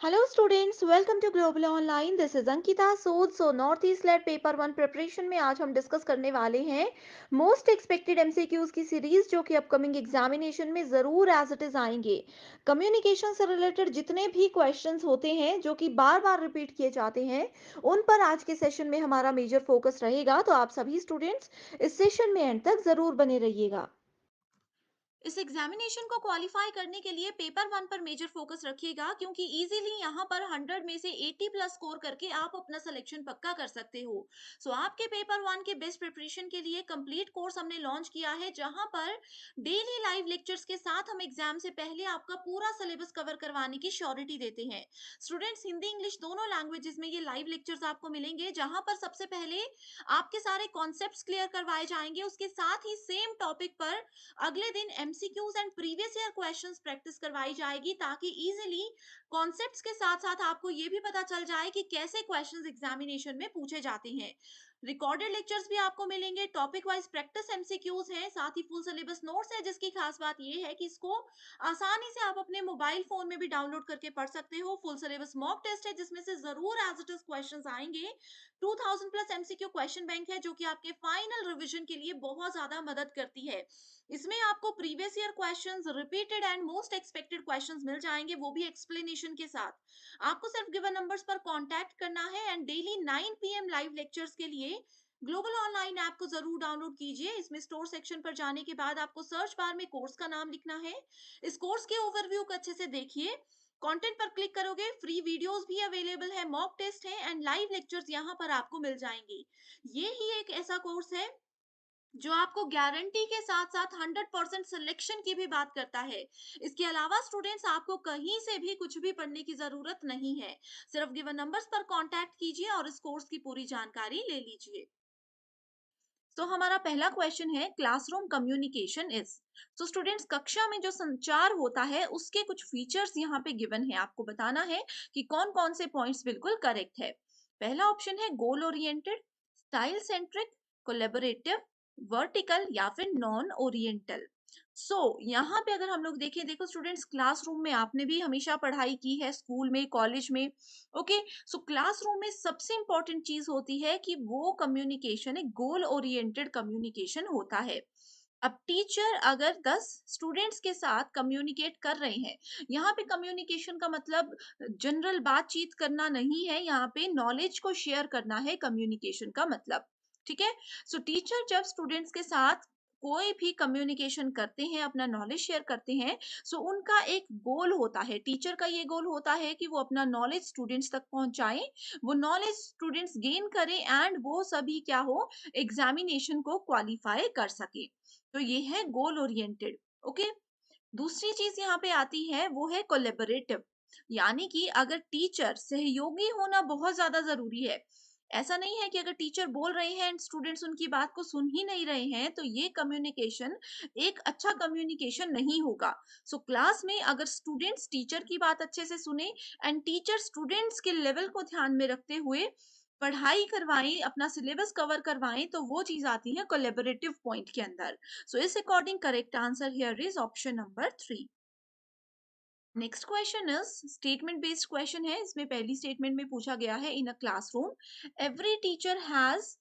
Hello students, welcome to Global Online. This is Ankita Sood. So North East SLET paper one preparation में आज हम discuss करने वाले हैं मोस्ट एक्सपेक्टेड एमसीक्यूज की सीरीज जो कि अपकमिंग एग्जामिनेशन में ज़रूर एज इट इज़ आएंगे। कम्युनिकेशन से रिलेटेड जितने भी क्वेश्चंस होते हैं जो कि बार बार रिपीट किए जाते हैं, उन पर आज के सेशन में हमारा मेजर फोकस रहेगा। तो आप सभी स्टूडेंट्स इस सेशन में एंड तक ज़रूर बने रहिएगा। इस एग्जामिनेशन को क्वालिफाई करने के लिए पेपर वन पर मेजर फोकस रखिएगा क्योंकि इजीली यहाँ पर 100 में से 80 प्लस स्कोर करके आप अपना सिलेक्शन पक्का कर सकते हो। सो आपके पेपर वन के बेस्ट प्रिपरेशन के लिए कंप्लीट कोर्स हमने लॉन्च किया है जहाँ पर डेली लाइव लेक्चर्स के साथ हम एग्जाम से पहले आपका पूरा सिलेबस कवर करवाने की श्योरिटी देते हैं। स्टूडेंट्स, हिंदी इंग्लिश दोनों लैंग्वेजेस में ये लाइव लेक्चर्स आपको मिलेंगे जहाँ पर सबसे पहले आपके सारे कॉन्सेप्ट्स क्लियर करवाए जाएंगे, उसके साथ ही सेम टॉपिक पर अगले दिन MCQs and previous year questions practice करवाई जाएगी ताकि इजीली कॉन्सेप्ट्स के साथ साथ आपको ये भी पता चल जाए कि कैसे क्वेश्चंस एग्जामिनेशन में पूछे जाते हैं। रिकॉर्डेड लेक्चर्स भी आपको मिलेंगे, टॉपिक वाइज प्रैक्टिस एमसीक्यूज हैं, साथ ही फुल सिलेबस नोट्स है जिसकी खास बात ये है कि इसको आसानी से आप अपने मोबाइल फोन में भी डाउनलोड करके पढ़ सकते हो। फुल सिलेबस मॉक टेस्ट है जिसमें से जरूर एज इट इज क्वेश्चंस आएंगे। 2000 प्लस एमसीक्यू क्वेश्चन बैंक है जो कि आपके फाइनल रिवीजन के लिए बहुत ज्यादा मदद करती है। इसमें आपको previous year questions, repeated and most expected questions मिल जाएंगे, वो भी एक्सप्लेनेशन के साथ। आपको सिर्फ गिवन नंबर्स पर कांटेक्ट करना है and daily 9 PM live lectures के लिए ग्लोबल ऑनलाइन ऐप को जरूर डाउनलोड कीजिए। इसमें स्टोर सेक्शन पर जाने के बाद आपको सर्च बार में कोर्स का नाम लिखना है। इस कोर्स के ओवरव्यू को अच्छे से देखिए। कंटेंट पर क्लिक करोगे, फ्री वीडियोस भी अवेलेबल है, मॉक टेस्ट है एंड लाइव लेक्चर्स यहाँ पर आपको मिल जाएंगे। ये ही एक ऐसा कोर्स है जो आपको गारंटी के साथ साथ 100% सिलेक्शन की भी बात करता है। इसके अलावा स्टूडेंट्स, आपको कहीं से भी कुछ भी पढ़ने की जरूरत नहीं है। सिर्फ गिवन नंबर्स पर कांटेक्ट कीजिए और इस कोर्स की पूरी जानकारी ले लीजिए। तो हमारा पहला क्वेश्चन है, क्लासरूम कम्युनिकेशन इज। तो स्टूडेंट्स, कक्षा में जो संचार होता है उसके कुछ फीचर्स यहाँ पे गिवन है, आपको बताना है कि कौन कौन से पॉइंट्स बिल्कुल करेक्ट है। पहला ऑप्शन है goal oriented, style centric, collaborative, vertical या फिर नॉन ओरिएंटल। यहाँ पे अगर हम लोग देखें, देखो स्टूडेंट्स, क्लासरूम में आपने भी हमेशा पढ़ाई की है, स्कूल में, कॉलेज में। ओके। क्लासरूम में सबसे इंपॉर्टेंट चीज होती है कि वो कम्युनिकेशन एक गोल ओरिएंटेड कम्युनिकेशन होता है। अब टीचर अगर 10 स्टूडेंट्स के साथ कम्युनिकेट कर रहे हैं, यहाँ पे कम्युनिकेशन का मतलब जनरल बातचीत करना नहीं है, यहाँ पे नॉलेज को शेयर करना है कम्युनिकेशन का मतलब। ठीक है। टीचर जब स्टूडेंट्स के साथ कोई भी कम्युनिकेशन करते हैं, अपना नॉलेज शेयर करते हैं, उनका एक गोल होता है, टीचर का ये गोल होता है कि वो अपना नॉलेज स्टूडेंट्स तक पहुंचाएं, वो नॉलेज स्टूडेंट्स गेन करें एंड वो सभी क्या हो, एग्जामिनेशन को क्वालिफाई कर सके। तो ये है गोल ओरिएंटेड। ओके। दूसरी चीज यहाँ पे आती है वो है कोलेबोरेटिव, यानी कि अगर टीचर सहयोगी होना बहुत ज्यादा जरूरी है। ऐसा नहीं है कि अगर टीचर बोल रहे हैं एंड स्टूडेंट्स उनकी बात को सुन ही नहीं रहे हैं, तो ये कम्युनिकेशन एक अच्छा कम्युनिकेशन नहीं होगा। क्लास में अगर स्टूडेंट्स टीचर की बात अच्छे से सुने एंड टीचर स्टूडेंट्स के लेवल को ध्यान में रखते हुए पढ़ाई करवाएं, अपना सिलेबस कवर करवाएं, तो वो चीज आती है कोलेबोरेटिव पॉइंट के अंदर। इस according correct answer here is option number 3। Next question is statement based question है। इसमें पहली स्टेटमेंट में पूछा गया है, in a classroom every teacher has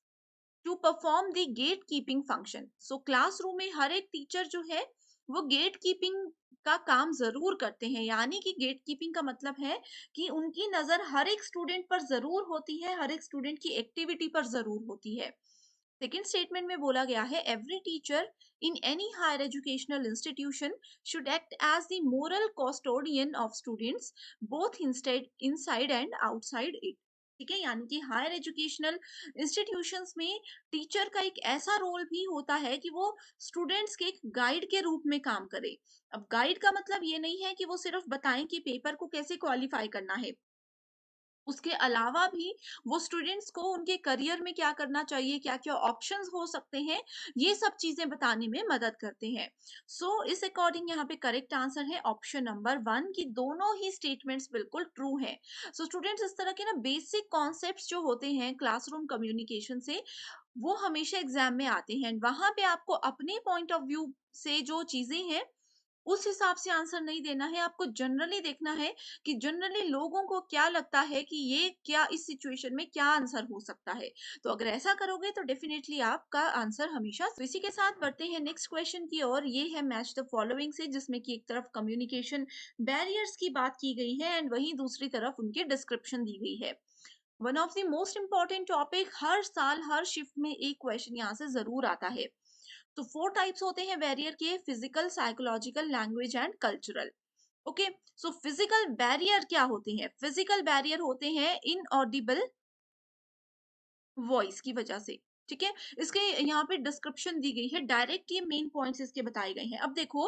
to perform the gatekeeping function. Classroom में हर एक टीचर जो है वो गेट कीपिंग का काम जरूर करते हैं, यानी कि गेट कीपिंग का मतलब है कि उनकी नजर हर एक स्टूडेंट पर जरूर होती है, हर एक स्टूडेंट की एक्टिविटी पर जरूर होती है। सेकेंड स्टेटमेंट में बोला गया है, every teacher in any higher educational institution should act as the moral custodian of students both inside and outside it. ठीक है, यानी कि हायर एजुकेशनल इंस्टीट्यूशंस में टीचर का एक ऐसा रोल भी होता है कि वो स्टूडेंट्स के गाइड के रूप में काम करे। अब गाइड का मतलब ये नहीं है कि वो सिर्फ बताएं कि पेपर को कैसे क्वालिफाई करना है, उसके अलावा भी वो स्टूडेंट्स को उनके करियर में क्या करना चाहिए, क्या क्या ऑप्शंस हो सकते हैं, ये सब चीजें बताने में मदद करते हैं। इस अकॉर्डिंग यहाँ पे करेक्ट आंसर है ऑप्शन नंबर 1 की दोनों ही स्टेटमेंट्स बिल्कुल ट्रू है। स्टूडेंट्स, इस तरह के ना बेसिक कॉन्सेप्ट्स जो होते हैं क्लासरूम कम्युनिकेशन से, वो हमेशा एग्जाम में आते हैं, वहां पे आपको अपने पॉइंट ऑफ व्यू से जो चीजें हैं उस हिसाब से आंसर नहीं देना है, आपको जनरली देखना है कि जनरली लोगों को क्या लगता है कि ये क्या इस सिचुएशन में क्या आंसर हो सकता है। तो अगर ऐसा करोगे तो डेफिनिटली आपका आंसर हमेशा। तो इसी के साथ बढ़ते हैं नेक्स्ट क्वेश्चन की ओर। ये है मैच द फॉलोइंग से, जिसमें कि एक तरफ कम्युनिकेशन बैरियर्स की बात की गई है एंड वहीं दूसरी तरफ उनकी डिस्क्रिप्शन दी गई है। One of the most important topic, हर साल हर शिफ्ट में एक क्वेश्चन यहाँ से जरूर आता है। तो 4 टाइप्स होते हैं बैरियर के, physical, psychological, language and cultural. Okay, so physical barrier क्या होते हैं? फिजिकल बैरियर होते हैं इनऑडिबल वॉइस की वजह से। ठीक है, इसके यहाँ पे डिस्क्रिप्शन दी गई है, डायरेक्ट ये मेन पॉइंट्स इसके बताए गए हैं। अब देखो,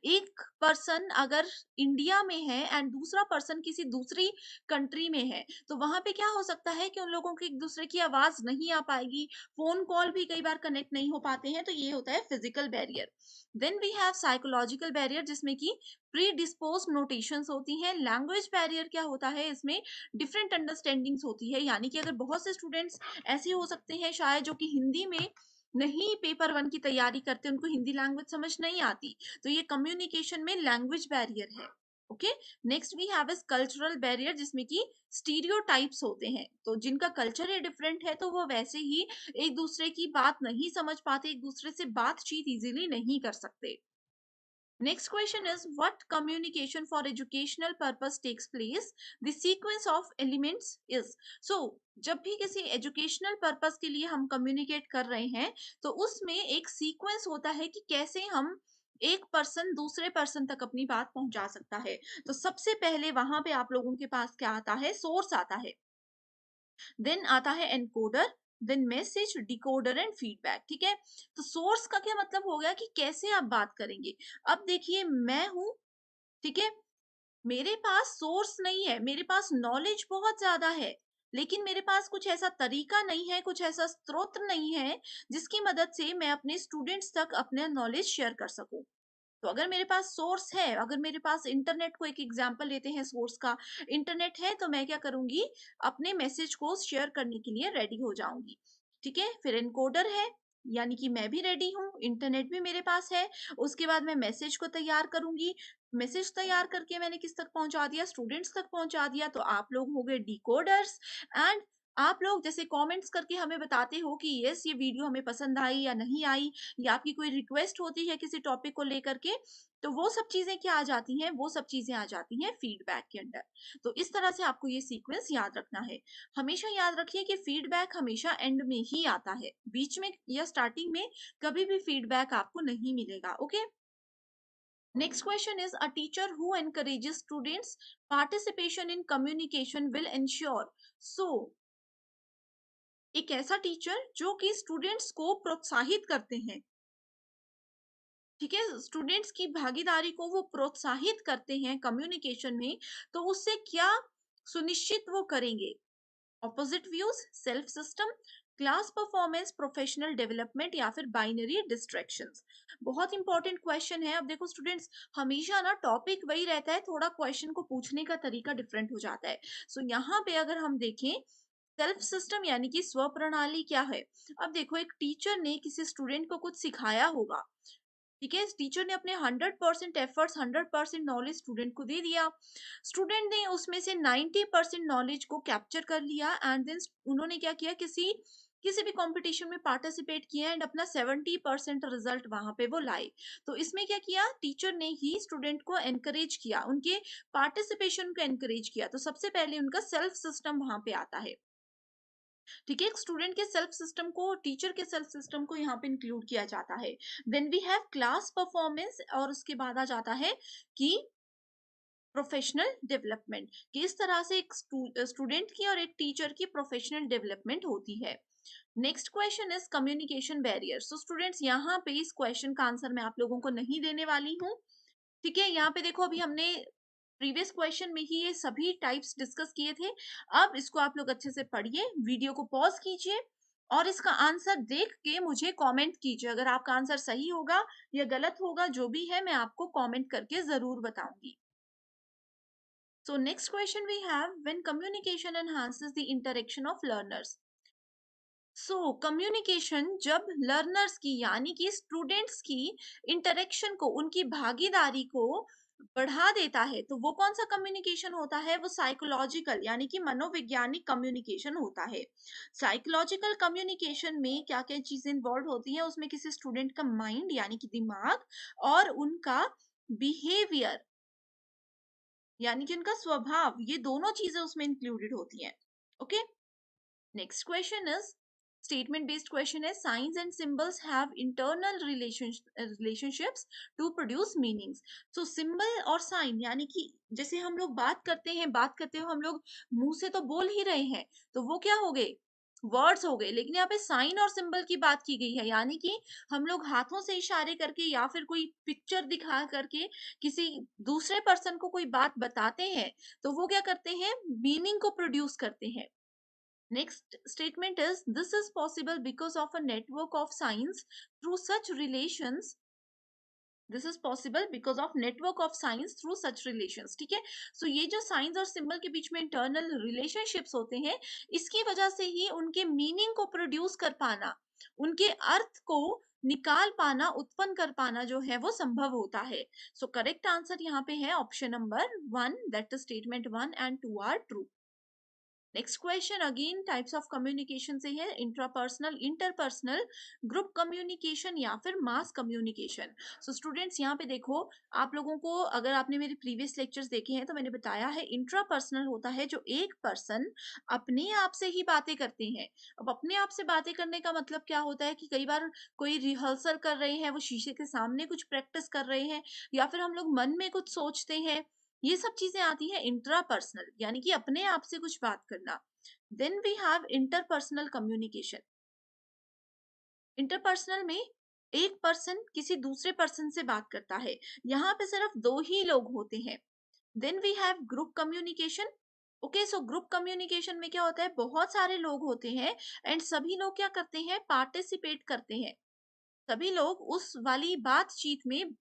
एक पर्सन अगर इंडिया में है एंड दूसरा पर्सन किसी दूसरी कंट्री में है, तो वहां पे क्या हो सकता है कि उन लोगों की एक दूसरे की आवाज नहीं आ पाएगी, फोन कॉल भी कई बार कनेक्ट नहीं हो पाते हैं, तो ये होता है physical barrier. Then we have psychological barrier, जिसमें कि प्री डिस्पोज नोटेशंस होती हैं। लैंग्वेज बैरियर क्या होता है? इसमें डिफरेंट अंडरस्टैंडिंग्स होती है, यानी कि अगर बहुत से स्टूडेंट्स ऐसे हो सकते हैं शायद जो कि हिंदी में नहीं पेपर वन की तैयारी करते, उनको हिंदी लैंग्वेज समझ नहीं आती, तो ये कम्युनिकेशन में लैंग्वेज बैरियर है। Okay, next we have is cultural barrier, जिसमें कि स्टीरियोटाइप्स होते हैं, तो जिनका कल्चर ही डिफरेंट है तो वो वैसे ही एक दूसरे की बात नहीं समझ पाते, एक दूसरे से बातचीत इजीली नहीं कर सकते। Next question is, what communication for educational purpose takes place? The sequence of elements is, so जब भी किसी एजुकेशनल पर्पस के लिए हम कम्युनिकेट कर रहे हैं, तो उसमें एक सीक्वेंस होता है कि कैसे हम एक पर्सन दूसरे पर्सन तक अपनी बात पहुंचा सकता है। तो सबसे पहले वहां पे आप लोगों के पास क्या आता है? सोर्स आता है, देन आता है encoder, then message, decoder and feedback. ठीक है, तो सोर्स का क्या मतलब हो गया कि कैसे आप बात करेंगे। अब देखिए, मैं हूं, ठीक है, मेरे पास सोर्स नहीं है, मेरे पास नॉलेज बहुत ज्यादा है, लेकिन मेरे पास कुछ ऐसा तरीका नहीं है, कुछ ऐसा स्रोत नहीं है जिसकी मदद से मैं अपने स्टूडेंट्स तक अपना नॉलेज शेयर कर सकूं। तो अगर मेरे पास सोर्स है, अगर मेरे पास इंटरनेट को एक एग्जांपल लेते हैं सोर्स का, इंटरनेट है, तो मैं क्या करूंगी? अपने मैसेज को शेयर करने के लिए रेडी हो जाऊंगी। ठीक है, फिर एनकोडर है, यानी कि मैं भी रेडी हूँ, इंटरनेट भी मेरे पास है। उसके बाद मैं मैसेज को तैयार करूंगी, मैसेज तैयार करके मैंने किस तक पहुंचा दिया? स्टूडेंट्स तक पहुंचा दिया, तो आप लोग हो गए डिकोडर्स। एंड आप लोग जैसे कमेंट्स करके हमें बताते हो कि यस ये वीडियो हमें पसंद आई या नहीं आई, या आपकी कोई रिक्वेस्ट होती है किसी टॉपिक को लेकर के, तो वो सब चीजें क्या आ जाती हैं? वो सब चीजें आ जाती हैं फीडबैक के अंडर। तो इस तरह से आपको ये सीक्वेंस याद रखना है। हमेशा याद रखिए कि फीडबैक हमेशा एंड में ही आता है, बीच में या स्टार्टिंग में कभी भी फीडबैक आपको नहीं मिलेगा। Okay, next question is, a teacher who encourages students participation in communication will ensure. So एक ऐसा टीचर जो कि स्टूडेंट्स को प्रोत्साहित करते हैं, ठीक है, स्टूडेंट्स की भागीदारी को वो प्रोत्साहित करते हैं कम्युनिकेशन में, तो उससे क्या सुनिश्चित वो करेंगे? Opposite views, self system, class performance, professional development, या फिर बाइनरी डिस्ट्रैक्शंस। बहुत इंपॉर्टेंट क्वेश्चन है। अब देखो स्टूडेंट्स, हमेशा ना टॉपिक वही रहता है, थोड़ा क्वेश्चन को पूछने का तरीका डिफरेंट हो जाता है। सो यहाँ पे अगर हम देखें, सेल्फ सिस्टम यानी कि स्व प्रणाली क्या है? अब देखो, एक टीचर ने किसी स्टूडेंट को कुछ सिखाया होगा, ठीक है, टीचर ने अपने 100% एफर्ट्स, 100% नॉलेज स्टूडेंट को दे दिया, स्टूडेंट ने उसमें से 90% नॉलेज को कैप्चर कर लिया, एंड देन उन्होंने क्या किया? किसी किसी भी कंपटीशन में पार्टिसिपेट किया एंड अपना 70% रिजल्ट वहां पे वो लाए। तो इसमें क्या किया? टीचर ने ही स्टूडेंट को एनकरेज किया, उनके पार्टिसिपेशन को एनकरेज किया। तो सबसे पहले उनका सेल्फ सिस्टम वहां पे आता है। ठीक है, एक स्टूडेंट के सेल्फ सिस्टम को, टीचर के सेल्फ सिस्टम को यहाँ पे इंक्लूड किया जाता है। Then we have class performance, और उसके बाद आ जाता है कि प्रोफेशनल डेवलपमेंट, कि इस तरह से एक स्टूडेंट की और एक टीचर की प्रोफेशनल डेवलपमेंट होती है। Next question is communication barrier. So students, यहाँ पे इस क्वेश्चन का आंसर मैं आप लोगों को नहीं देने वाली हूँ। ठीक है, यहाँ पे देखो, अभी हमने प्रीवियस क्वेश्चन में ही ये सभी टाइप्स डिस्कस किए थे। अब इसको आप लोग अच्छे से पढ़िए, वीडियो को पॉज कीजिए और इसका आंसर देख के मुझे कमेंट कीजिए। अगर आपका आंसर सही होगा या गलत होगा, जो भी है, मैं आपको कमेंट करके जरूर बताऊंगी। So next question we have, when communication enhances the interaction of learners. So communication जब लर्नर्स की यानी कि स्टूडेंट्स की इंटरेक्शन को, उनकी भागीदारी को बढ़ा देता है, तो वो कौन सा कम्युनिकेशन होता है? वो साइकोलॉजिकल यानी कि मनोवैज्ञानिक कम्युनिकेशन होता है। साइकोलॉजिकल कम्युनिकेशन में क्या क्या चीजें इन्वॉल्व होती हैं? उसमें किसी स्टूडेंट का माइंड यानी कि दिमाग और उनका बिहेवियर यानी कि उनका स्वभाव, ये दोनों चीजें उसमें इंक्लूडेड होती हैं। Okay, next question is statement based question है, signs and symbols have internal relationships to produce meanings. So symbol और sign यानी कि जैसे हम लोग बात करते हो हम लोग मुंह से तो बोल ही रहे हैं, तो वो क्या हो गए? वर्ड्स हो गए। लेकिन यहाँ पे साइन और सिंबल की बात की गई है, यानी कि हम लोग हाथों से इशारे करके या फिर कोई पिक्चर दिखा करके किसी दूसरे पर्सन को कोई बात बताते हैं, तो वो क्या करते हैं? मीनिंग को प्रोड्यूस करते हैं। Next statement is this is possible because of a network of signs through such relations. This is possible because of network of signs through such relations. ठीक है, सो ये जो साइंस और सिंबल के बीच में इंटरनल रिलेशनशिप्स होते हैं, इसकी वजह से ही उनके मीनिंग को प्रोड्यूस कर पाना, उनके अर्थ को निकाल पाना, उत्पन्न कर पाना जो है वो संभव होता है। सो करेक्ट आंसर यहाँ पे है option number 1, that statement 1 and 2 are true. Next question again types of communication से है, इंट्रापर्सनल, इंटरपर्सनल, ग्रुप कम्युनिकेशन या फिर मास कम्युनिकेशन। सो स्टूडेंट्स यहाँ पे देखो, आप लोगों को अगर आपने मेरे प्रीवियस लेक्चर्स देखे हैं तो मैंने बताया है इंट्रापर्सनल होता है जो एक पर्सन अपने आप से ही बातें करते हैं। अब अपने आप से बातें करने का मतलब क्या होता है कि कई बार कोई रिहर्सल कर रहे हैं, वो शीशे के सामने कुछ प्रैक्टिस कर रहे हैं, या फिर हम लोग मन में कुछ सोचते हैं, ये सब चीजें आती हैं इंट्रापर्सनल यानी कि अपने आप से कुछ बात करना। Then we have interpersonal communication. Interpersonal में एक पर्सन किसी दूसरे पर्सन से बात करता है, यहाँ पे सिर्फ दो ही लोग होते हैं। Then we have group communication. Okay, so group communication में क्या होता है? बहुत सारे लोग होते हैं एंड सभी लोग क्या करते हैं? पार्टिसिपेट करते हैं। सभी लोग उस वाली बातचीत में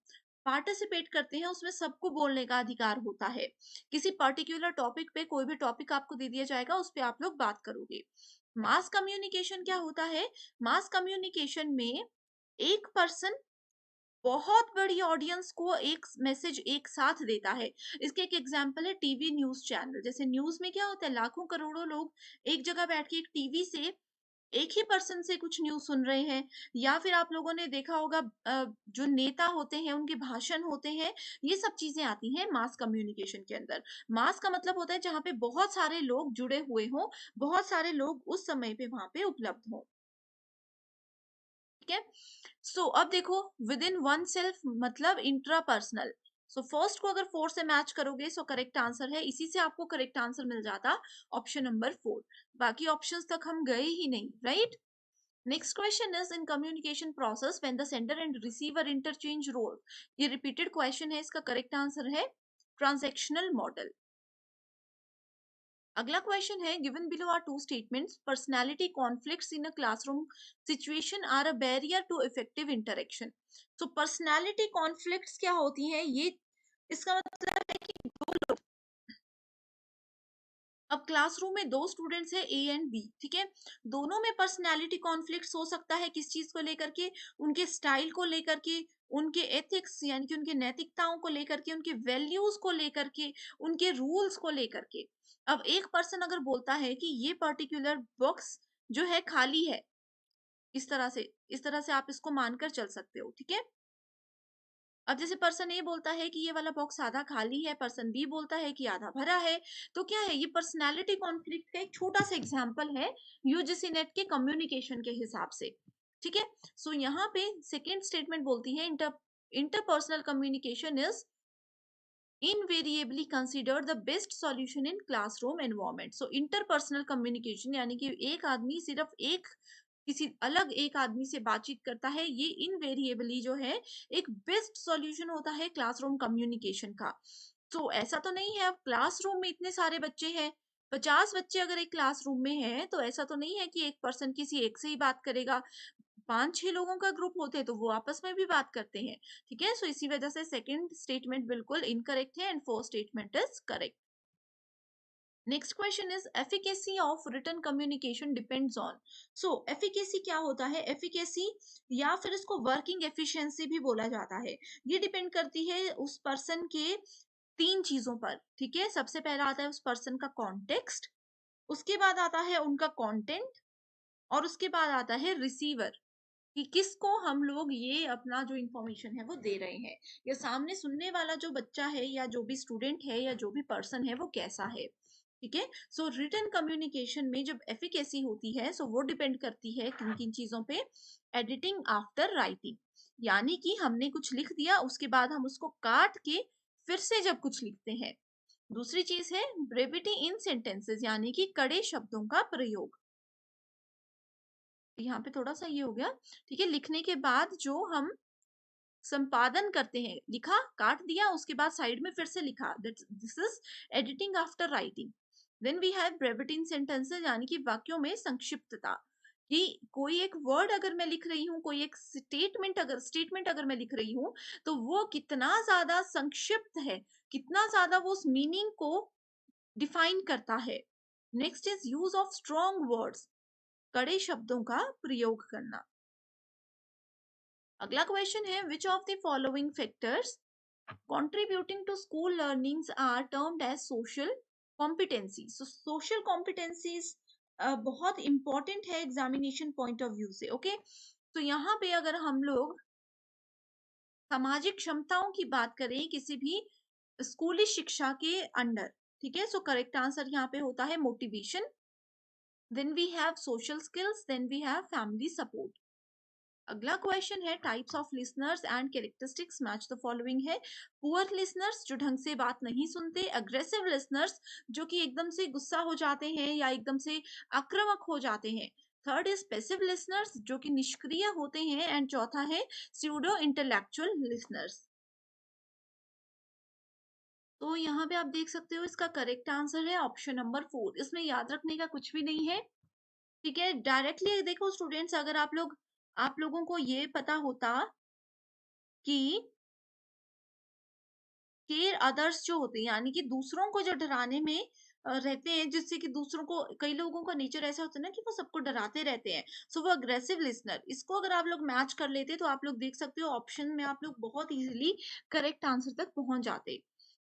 पार्टिसिपेट करते हैं, उसमें सबको बोलने का अधिकार होता है। किसी पर्टिकुलर टॉपिक पे कोई भी टॉपिक आपको दे दिया जाएगा, उस पे आप लोग बात करोगे। मास कम्युनिकेशन क्या होता है? मास कम्युनिकेशन में एक पर्सन बहुत बड़ी ऑडियंस को एक मैसेज एक साथ देता है। इसके एक एग्जांपल है टीवी न्यूज़ चैनल। जैसे न्यूज़ में क्या होता है? लाखों करोड़ों लोग एक जगह बैठ के एक टीवी से एक ही पर्सन से कुछ न्यूज़ सुन रहे हैं, या फिर आप लोगों ने देखा होगा जो नेता होते हैं उनके भाषण होते हैं, ये सब चीजें आती हैं मास कम्युनिकेशन के अंदर। मास का मतलब होता है जहाँ पे बहुत सारे लोग जुड़े हुए हों, बहुत सारे लोग उस समय पे वहां पे उपलब्ध हों। ठीक है, सो अब देखो विद इन वन सेल्फ मतलब इंट्रापर्सनल। सो फर्स्ट को अगर 4 से मैच करोगे सो करेक्ट आंसर है, इसी से आपको करेक्ट आंसर मिल जाता ऑप्शन नंबर 4। बाकी ऑप्शंस तक हम गए ही नहीं, right? Next question is in communication process when the sender and receiver interchange role. ये repeated question है, इसका correct answer है transactional model. अगला क्वेश्चन है given below are two statements personality conflicts in a classroom situation are a barrier to effective interaction. So personality conflicts क्या होती हैं? ये इसका मतलब है कि अब क्लासरूम में दो स्टूडेंट्स हैं ए एंड बी, ठीक है, दोनों में पर्सनैलिटी कॉन्फ्लिक्ट्स हो सकता है किस चीज को लेकर के? उनके स्टाइल को लेकर के, उनके एथिक्स यानी कि उनके नैतिकताओं को लेकर के, उनके वैल्यूज को लेकर के, उनके रूल्स को लेकर के। अब एक पर्सन अगर बोलता है कि ये पर्टिकुलर बॉक्स जो है खाली है, इस तरह से आप इसको मानकर चल सकते हो, ठीक है। अब जैसे पर्सन ए बोलता है कि ये वाला बॉक्स आधा खाली है, पर्सन बी बोलता है कि आधा भरा है, तो क्या है? ये पर्सनालिटी कॉन्फ्लिक्ट का एक छोटा सा एग्जांपल है यूजीसी नेट के कम्युनिकेशन के हिसाब से, ठीक है। सो यहाँ पे सेकेंड स्टेटमेंट बोलती है interpersonal communication is invariably considered the best solution in classroom environment. So interpersonal communication यानी कि एक आदमी सिर्फ एक किसी अलग एक आदमी से बातचीत करता है, ये इनवेरिएबली जो है एक बेस्ट सॉल्यूशन होता है क्लासरूम कम्युनिकेशन का। तो ऐसा तो नहीं है अब क्लासरूम में इतने सारे बच्चे हैं, 50 बच्चे अगर एक क्लासरूम में हैं, तो ऐसा तो नहीं है कि एक पर्सन किसी एक से ही बात करेगा। 5-6 लोगों का ग्रुप होते हैं तो वो आपस में भी बात करते हैं, ठीक है। सो इसी वजह से सेकंड स्टेटमेंट बिल्कुल इनकरेक्ट है and fourth statement is correct. Next question is efficacy of written communication depends on. So efficacy क्या होता है? एफिकेसी या फिर इसको वर्किंग एफिशिएंसी भी बोला जाता है। ये डिपेंड करती है उस पर्सन के तीन चीजों पर, ठीक है। सबसे पहला आता है उस पर्सन का कॉन्टेक्स्ट, उसके बाद आता है उनका कंटेंट, और उसके बाद आता है रिसीवर, कि किसको हम लोग ये अपना जो इंफॉर्मेशन है वो दे रहे हैं, या सामने सुनने वाला जो बच्चा है या जो भी स्टूडेंट है या जो भी पर्सन है वो कैसा है, ठीक है। सो रिटन कम्युनिकेशन में जब एफिकेसी होती है, सो वो डिपेंड करती है किन किन चीजों पे? एडिटिंग आफ्टर राइटिंग, यानी कि हमने कुछ लिख दिया, उसके बाद हम उसको काट के फिर से जब कुछ लिखते हैं। दूसरी चीज है ब्रेविटी इन सेंटेंसेस, यानी कि कड़े शब्दों का प्रयोग। यहाँ पे थोड़ा सा ये हो गया, ठीक है। लिखने के बाद जो हम संपादन करते हैं, लिखा, काट दिया, उसके बाद साइड में फिर से लिखा, this is editing after writing. Then we have brevity in sentences, यानी कि वाक्यों में संक्षिप्तता, कि कोई एक वर्ड अगर मैं लिख रही हूँ, कोई एक स्टेटमेंट अगर मैं लिख रही हूँ, तो वो कितना ज्यादा संक्षिप्त है, कितना ज्यादा वो उस मीनिंग को डिफाइन करता है। Next is use of strong words, कड़े शब्दों का प्रयोग करना। अगला क्वेश्चन है विच of the following factors contributing to school learnings are termed as social competencies। so social competencies बहुत इंपॉर्टेंट है एग्जामिनेशन पॉइंट ऑफ व्यू से, ओके। तो यहाँ पे अगर हम लोग सामाजिक क्षमताओं की बात करें किसी भी स्कूली शिक्षा के अंडर, ठीक है, सो करेक्ट आंसर यहाँ पे होता है motivation, then we have social skills, then we have family support. अगला क्वेश्चन है types of listeners and characteristics match the following है। पुअर लिसनर्स जो ढंग से बात नहीं सुनते, अग्रेसिव लिसनर्स जो कि एकदम से गुस्सा हो जाते हैं या एकदम से आक्रामक हो जाते हैं, थर्ड इज पैसिव लिसनर्स जो कि निष्क्रिय होते हैं, एंड चौथा है स्यूडो इंटेलेक्चुअल लिसनर्स। तो यहाँ पे आप देख सकते हो इसका करेक्ट आंसर है ऑप्शन नंबर 4। इसमें याद रखने का कुछ भी नहीं है, ठीक है। डायरेक्टली देखो स्टूडेंट्स, अगर आप लोगों को ये पता होता कि केयर अदर्स जो होते हैं, यानी कि दूसरों को जो डराने में रहते हैं, जिससे कि दूसरों को, कई लोगों का नेचर ऐसा होता है ना कि वो सबको डराते रहते हैं, सो वो अग्रेसिव लिसनर, इसको अगर आप लोग मैच कर लेते तो आप लोग देख सकते हो ऑप्शन में आप लोग बहुत इजीली करेक्ट आंसर तक पहुंच जाते।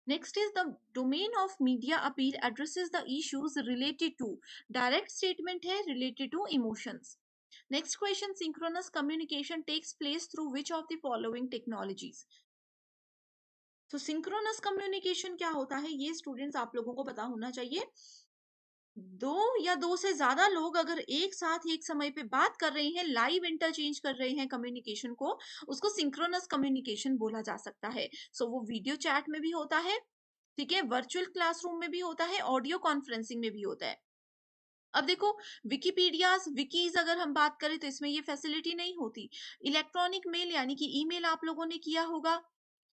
Next is the domain of media appeal addresses the issues related to, direct statement है related to emotions. Next question synchronous communication takes place through which of the following technologies. तो synchronous communication क्या होता है, ये students आप लोगों को पता होना चाहिए। दो या दो से ज्यादा लोग अगर एक साथ एक समय पे बात कर रहे हैं, लाइव इंटरचेंज कर रहे हैं कम्युनिकेशन को, उसको सिंक्रोनस कम्युनिकेशन बोला जा सकता है। सो वो वीडियो चैट में भी होता है, ठीक है, वर्चुअल क्लासरूम में भी होता है, ऑडियो कॉन्फ्रेंसिंग में भी होता है। अब देखो विकिपीडिया विकीज अगर हम बात करें तो इसमें ये फैसिलिटी नहीं होती। इलेक्ट्रॉनिक मेल यानी कि ईमेल आप लोगों ने किया होगा,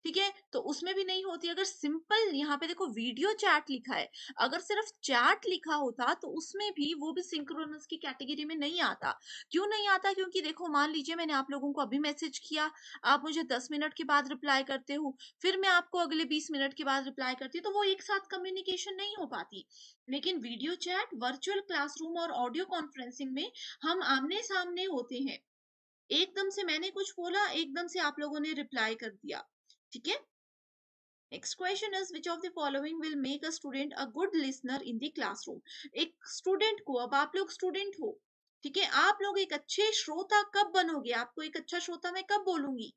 ठीक है, तो उसमें भी नहीं होती। अगर सिंपल यहाँ पे देखो वीडियो चैट लिखा है, अगर सिर्फ चैट लिखा होता तो उसमें भी वो भी सिंक्रोनस की कैटेगरी में नहीं आता। क्यों नहीं आता? क्योंकि देखो मान लीजिए मैंने आप लोगों को अभी मैसेज किया, आप मुझे 10 मिनट के बाद रिप्लाई करते हो, फिर मैं आपको अगले 20 मिनट के बाद रिप्लाई करती हूँ, तो वो एक साथ कम्युनिकेशन नहीं हो पाती। लेकिन वीडियो चैट, वर्चुअल क्लासरूम और ऑडियो कॉन्फ्रेंसिंग में हम आमने सामने होते हैं, एकदम से मैंने कुछ बोला, एकदम से आप लोगों ने रिप्लाई कर दिया, ठीक है। Next question is which of the following will make a student a good listener in the classroom. एक स्टूडेंट को, अब आप लोग स्टूडेंट हो, ठीक है, आप लोग एक अच्छे श्रोता कब बनोगे? आपको एक अच्छा श्रोता मैं कब बोलूंगी?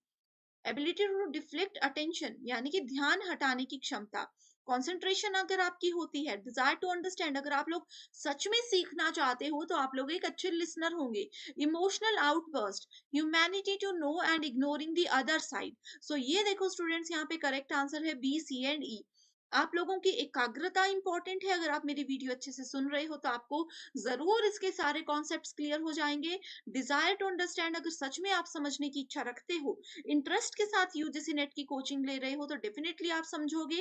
एबिलिटी टू डिफ्लेक्ट अटेंशन, यानी कि ध्यान हटाने की क्षमता, कंसंट्रेशन अगर आपकी होती है, डिजायर टू अंडरस्टैंड, अगर आप लोग सच में सीखना चाहते हो तो आप लोग एक अच्छे लिसनर होंगे। Emotional outburst, humanity to know and ignoring the other side. So ये देखो स्टूडेंट्स, यहाँ पे करेक्ट आंसर है बी, सी एंड ई। आप लोगों की एकाग्रता इंपॉर्टेंट है, अगर आप मेरी वीडियो अच्छे से सुन रहे हो तो आपको जरूर इसके सारे कॉन्सेप्ट्स क्लियर हो जाएंगे। डिजायर टू अंडरस्टैंड, अगर सच में आप समझने की इच्छा रखते हो, इंटरेस्ट के साथ यूजीसी नेट की कोचिंग ले रहे हो, तो डेफिनेटली आप समझोगे।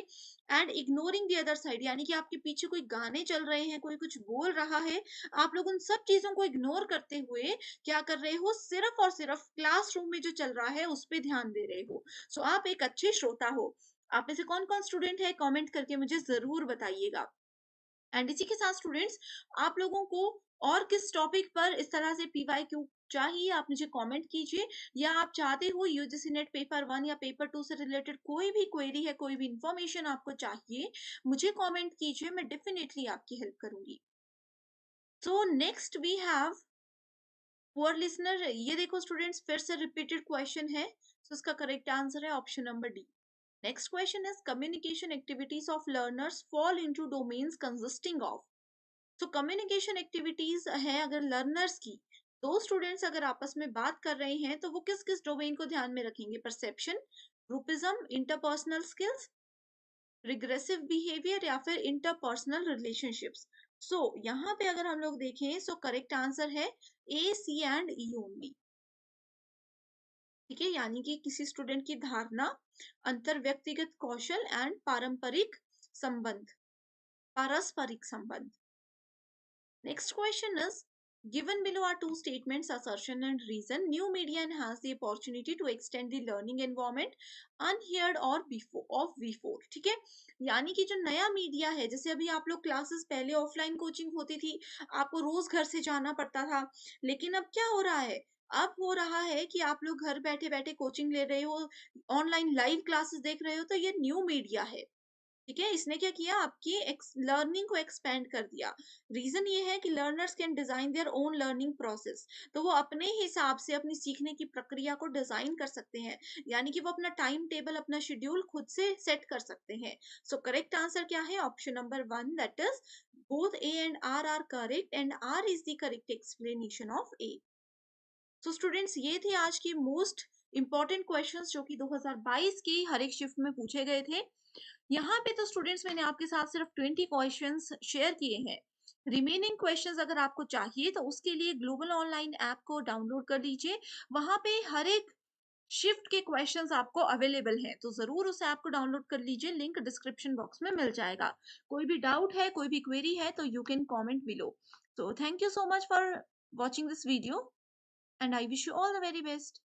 And ignoring the other side, यानी कि आपके पीछे कोई गाने चल रहे हैं, कोई कुछ बोल रहा है, आप लोग उन सब चीजों को इग्नोर करते हुए क्या कर रहे हो, सिर्फ और सिर्फ क्लासरूम में जो चल रहा है उस पर ध्यान दे रहे हो। सो आप एक अच्छे श्रोता हो। आप में से कौन कौन स्टूडेंट है, कमेंट करके मुझे जरूर बताइएगा। एंड इसी के साथ स्टूडेंट्स, आप लोगों को और किस टॉपिक पर इस तरह से पीवाईक्यू चाहिए, आप मुझे कमेंट कीजिए। या आप चाहते हो यूजीसी नेट पेपर 1 या पेपर 2 से रिलेटेड कोई भी क्वेरी है, कोई भी इंफॉर्मेशन आपको चाहिए, मुझे कमेंट कीजिए, मैं डेफिनेटली आपकी हेल्प करूंगी। So next we have poor listener. ये देखो स्टूडेंट्स, फिर से रिपीटेड क्वेश्चन है, तो इसका करेक्ट आंसर है option number D. Next question is communication activities of learners fall into domains consisting of. तो कम्युनिकेशन एक्टिविटीज है अगर लर्नर्स की, दो स्टूडेंट्स अगर आपस में बात कर रहे हैं तो वो किस किस डोमेन को ध्यान में रखेंगे? Perception, groupism, interpersonal skills, regressive behaviour या फिर इंटरपर्सनल रिलेशनशिप्स। सो यहाँ पे अगर हम लोग देखें, सो करेक्ट आंसर है ए, सी एंड ई ओनली। ठीक है, यानी कि किसी स्टूडेंट की धारणा, अंतर व्यक्तिगत कौशल एंड पारस्परिक संबंध। Next question is, given below are two statements, assertion and reason. New media enhance the opportunity to extend the learning environment unheard or before of before. ठीक है, यानी कि जो नया मीडिया है, जैसे अभी आप लोग क्लासेस, पहले ऑफलाइन कोचिंग होती थी, आपको रोज घर से जाना पड़ता था, लेकिन अब क्या हो रहा है? अब हो रहा है कि आप लोग घर बैठे बैठे कोचिंग ले रहे हो, ऑनलाइन लाइव क्लासेस देख रहे हो, तो ये न्यू मीडिया है। ठीक है, इसने क्या किया? आपकी लर्निंग को एक्सपेंड कर दिया। रीजन ये है कि learners can design their own learning process, तो वो अपने हिसाब से अपनी सीखने की प्रक्रिया को डिजाइन कर सकते हैं, यानी कि वो अपना टाइम टेबल, अपना शेड्यूल खुद से सेट कर सकते हैं। सो करेक्ट आंसर क्या है? Option number 1, that is both A and R correct and R is the correct explanation of A. So students, ये थे आज के मोस्ट इंपॉर्टेंट क्वेश्चंस जो कि 2022 की हर एक शिफ्ट में पूछे गए थे। यहाँ पे तो स्टूडेंट्स मैंने आपके साथ सिर्फ 20 क्वेश्चंस शेयर किए हैं। रिमेनिंग क्वेश्चंस अगर आपको चाहिए तो उसके लिए ग्लोबल ऑनलाइन ऐप को डाउनलोड कर लीजिए। वहां पे हर एक शिफ्ट के क्वेश्चंस आपको अवेलेबल हैं, तो जरूर उस ऐप को डाउनलोड कर लीजिए, लिंक डिस्क्रिप्शन बॉक्स में मिल जाएगा। कोई भी डाउट है, कोई भी क्वेरी है, तो you can comment below. So thank you so much for watching this video and I wish you all the very best.